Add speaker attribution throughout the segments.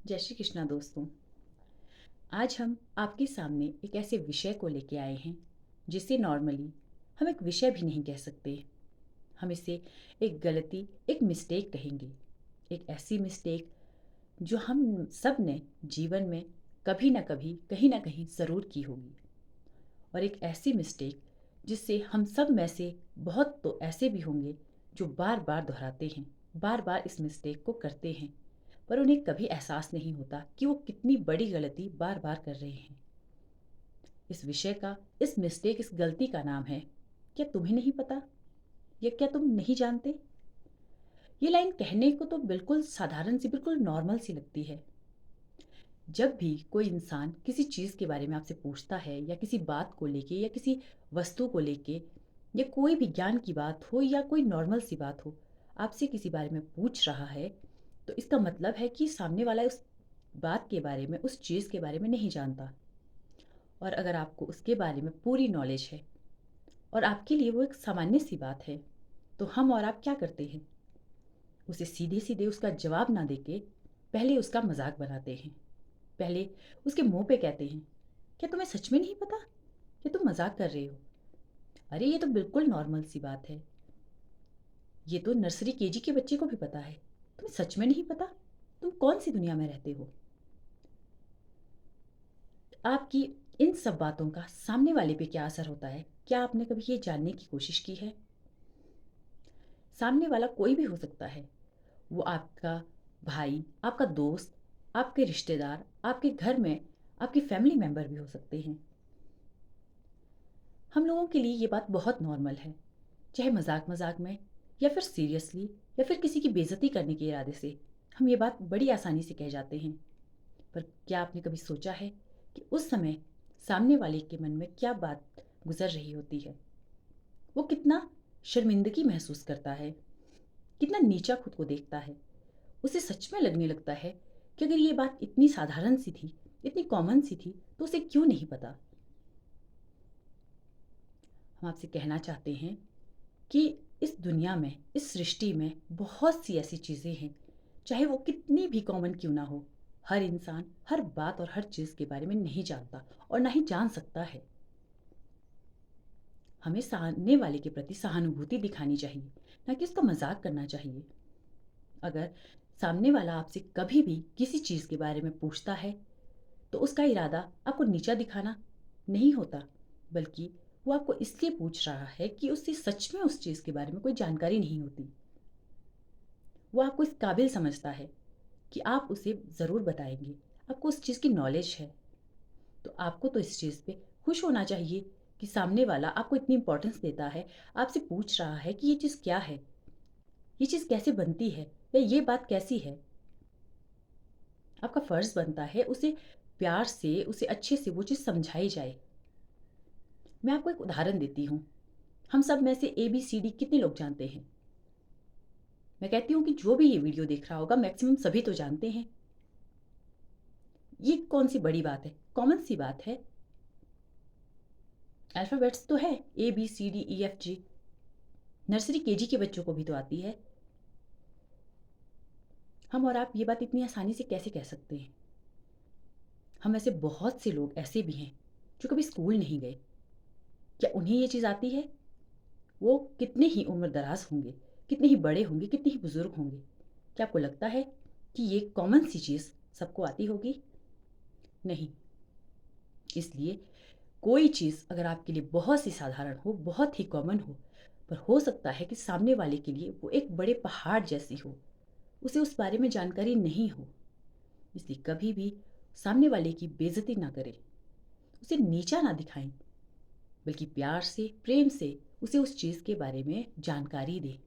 Speaker 1: जय श्री कृष्णा दोस्तों। आज हम आपके सामने एक ऐसे विषय को लेके आए हैं जिसे नॉर्मली हम एक विषय भी नहीं कह सकते। हम इसे एक गलती, एक मिस्टेक कहेंगे। एक ऐसी मिस्टेक जो हम सब ने जीवन में कभी ना कभी कहीं ना कहीं ज़रूर की होगी। और एक ऐसी मिस्टेक जिससे हम सब में से बहुत तो ऐसे भी होंगे जो बार बार दोहराते हैं, बार बार इस मिस्टेक को करते हैं, पर उन्हें कभी एहसास नहीं होता कि वो कितनी बड़ी गलती बार बार कर रहे हैं। इस विषय का, इस मिस्टेक, इस गलती का नाम है, क्या तुम्हें नहीं पता? या क्या तुम नहीं जानते? ये लाइन कहने को तो बिल्कुल साधारण सी, बिल्कुल नॉर्मल सी लगती है। जब भी कोई इंसान किसी चीज़ के बारे में आपसे पूछता है, या किसी बात को लेके, या किसी वस्तु को लेके, या कोई भी ज्ञान की बात हो या कोई नॉर्मल सी बात हो, आपसे किसी बारे में पूछ रहा है, तो इसका मतलब है कि सामने वाला उस बात के बारे में, उस चीज़ के बारे में नहीं जानता। और अगर आपको उसके बारे में पूरी नॉलेज है और आपके लिए वो एक सामान्य सी बात है, तो हम और आप क्या करते हैं? उसे सीधे सीधे उसका जवाब ना देके पहले उसका मजाक बनाते हैं। पहले उसके मुंह पे कहते हैं, क्या तुम्हें सच में नहीं पता? क्या तुम मजाक कर रहे हो? अरे ये तो बिल्कुल नॉर्मल सी बात है। ये तो नर्सरी केजी के बच्चे को भी पता है। तुम्हें सच में नहीं पता? तुम कौन सी दुनिया में रहते हो? आपकी इन सब बातों का सामने वाले पे क्या असर होता है, क्या आपने कभी ये जानने की कोशिश की है? सामने वाला कोई भी हो सकता है। वो आपका भाई, आपका दोस्त, आपके रिश्तेदार, आपके घर में आपके फैमिली मेंबर भी हो सकते हैं। हम लोगों के लिए ये बात बहुत नॉर्मल है, चाहे मजाक मजाक में, या फिर सीरियसली, या फिर किसी की बेइज्जती करने के इरादे से हम ये बात बड़ी आसानी से कह जाते हैं। पर क्या आपने कभी सोचा है कि उस समय सामने वाले के मन में क्या बात गुजर रही होती है? वो कितना शर्मिंदगी महसूस करता है, कितना नीचा खुद को देखता है। उसे सच में लगने लगता है कि अगर ये बात इतनी साधारण सी थी, इतनी कॉमन सी थी, तो उसे क्यों नहीं पता। हम आपसे कहना चाहते हैं कि इस दुनिया में, इस सृष्टि में बहुत सी ऐसी चीज़ें हैं, चाहे वो कितनी भी कॉमन क्यों ना हो, हर इंसान हर बात और हर चीज़ के बारे में नहीं जानता और ना ही जान सकता है। हमें सामने वाले के प्रति सहानुभूति दिखानी चाहिए, ना कि उसका मजाक करना चाहिए। अगर सामने वाला आपसे कभी भी किसी चीज़ के बारे में पूछता है, तो उसका इरादा आपको नीचा दिखाना नहीं होता, बल्कि वो आपको इसलिए पूछ रहा है कि उससे सच में उस चीज़ के बारे में कोई जानकारी नहीं होती। वो आपको इस काबिल समझता है कि आप उसे ज़रूर बताएंगे, आपको उस चीज़ की नॉलेज है। तो आपको तो इस चीज़ पे खुश होना चाहिए कि सामने वाला आपको इतनी इंपॉर्टेंस देता है, आपसे पूछ रहा है कि ये चीज़ क्या है, ये चीज़ कैसे बनती है, या ये बात कैसी है। आपका फ़र्ज़ बनता है उसे प्यार से, उसे अच्छे से वो चीज़ समझाई जाए। मैं आपको एक उदाहरण देती हूँ। हम सब में से ABCD कितने लोग जानते हैं? मैं कहती हूँ कि जो भी ये वीडियो देख रहा होगा, मैक्सिमम सभी तो जानते हैं। ये कौन सी बड़ी बात है, कॉमन सी बात है। अल्फ़ाबेट्स तो है, ABCDEFG। नर्सरी केजी के बच्चों को भी तो आती है। हम और आप ये बात इतनी आसानी से कैसे कह सकते हैं? हम ऐसे बहुत से लोग ऐसे भी हैं जो कभी स्कूल नहीं गए। क्या उन्हें ये चीज़ आती है? वो कितने ही उम्र दराज होंगे, कितने ही बड़े होंगे, कितने ही बुजुर्ग होंगे, क्या आपको लगता है कि ये कॉमन सी चीज़ सबको आती होगी? नहीं। इसलिए कोई चीज़ अगर आपके लिए बहुत सी साधारण हो, बहुत ही कॉमन हो, पर हो सकता है कि सामने वाले के लिए वो एक बड़े पहाड़ जैसी हो, उसे उस बारे में जानकारी नहीं हो। इसलिए कभी भी सामने वाले की बेइज्जती ना करें, उसे नीचा ना दिखाएं, बल्कि प्यार से, प्रेम से उसे उस चीज़ के बारे में जानकारी दें।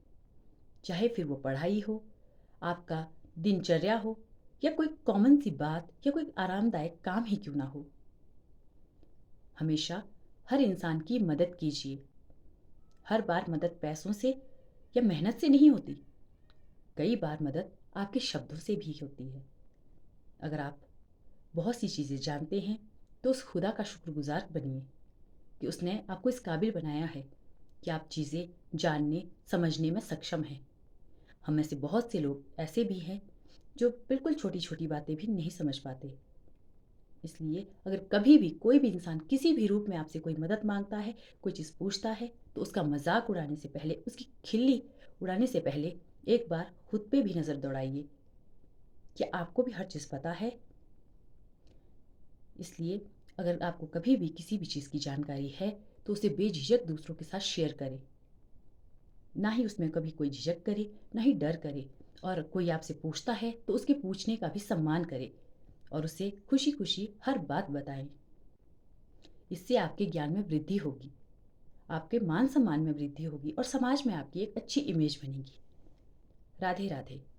Speaker 1: चाहे फिर वो पढ़ाई हो, आपका दिनचर्या हो, या कोई कॉमन सी बात, या कोई आरामदायक काम ही क्यों ना हो। हमेशा हर इंसान की मदद कीजिए। हर बार मदद पैसों से या मेहनत से नहीं होती। कई बार मदद आपके शब्दों से भी होती है। अगर आप बहुत सी चीज़ें जानते हैं, तो उस खुदा का शुक्रगुजार बनिए कि उसने आपको इस काबिल बनाया है कि आप चीज़ें जानने समझने में सक्षम हैं। हम में से बहुत से लोग ऐसे भी हैं जो बिल्कुल छोटी-छोटी बातें भी नहीं समझ पाते। इसलिए अगर कभी भी कोई भी इंसान किसी भी रूप में आपसे कोई मदद माँगता है, कोई चीज़ पूछता है, तो उसका मज़ाक उड़ाने से पहले, उसकी खिल्ली उड़ाने से पहले एक बार खुद पे भी नज़र दौड़ाइए कि आपको भी हर चीज़ पता है। इसलिए अगर आपको कभी भी किसी भी चीज़ की जानकारी है, तो उसे बेझिझक दूसरों के साथ शेयर करें। ना ही उसमें कभी कोई झिझक करे, ना ही डर करे। और कोई आपसे पूछता है, तो उसके पूछने का भी सम्मान करें और उसे खुशी-खुशी हर बात बताएँ। इससे आपके ज्ञान में वृद्धि होगी, आपके मान-सम्मान में वृद्धि होगी और समाज में आपकी एक अच्छी इमेज बनेगी। राधे राधे।